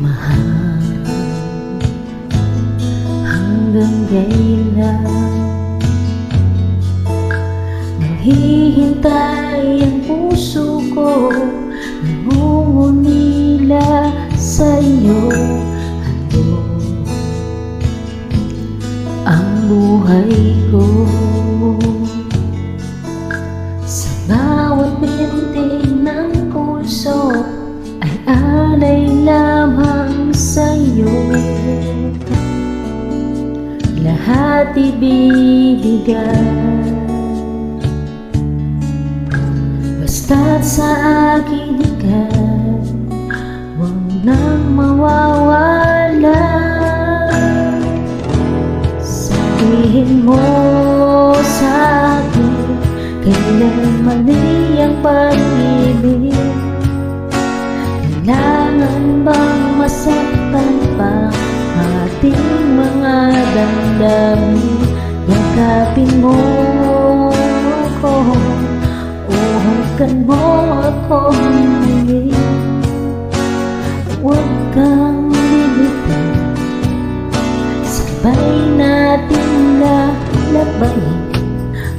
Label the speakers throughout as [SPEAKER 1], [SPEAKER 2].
[SPEAKER 1] Mahal, hanggang kailan naghihintay ang puso ko, nangungunila sa'yo. Handog ang buhay ko, sa bawat binti ng puso ay alay lamang sa'yo. Lahat ibibigay, basta't sa akin ka, huwag nang mawawala. Sabihin mo sa akin, kailan mali ang pag-ibig? Kailangan bang masaktan pa ating mga damdamin? Yakapin mo ako o hawakan mo ako muli. Huwag kang lilipin, sabay natin lalabayin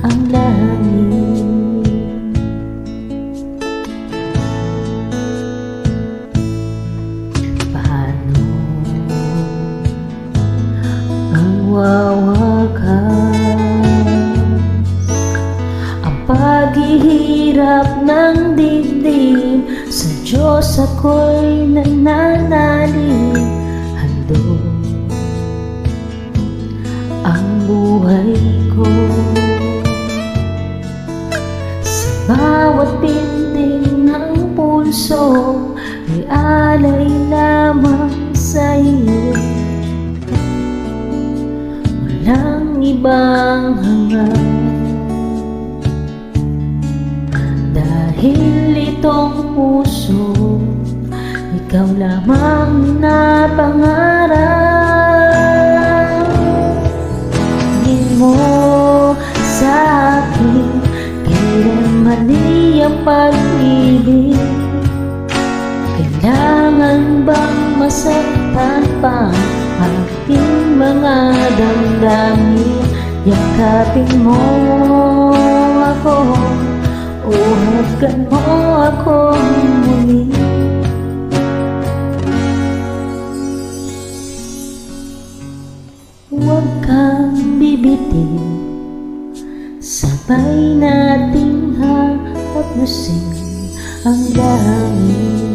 [SPEAKER 1] ang langit. Paano ang wawakas ang paghihirap ng dibdib? Sa Diyos ako'y nananalig, handog ang buhay ko, sa bawat pinting ng puso ay alay lamang sa'yo. Walang ibang hangad, dahil itong puso ikaw lamang na pangarap. Tingin mo sa akin, kailan mali ang pag-ibig? Kailangan bang masaktan pa ating mga damdamin? Yakapin mo ako o hawakan mo ako muli. Huwag kang bibitin, sabay nating hapaglusin ang langit.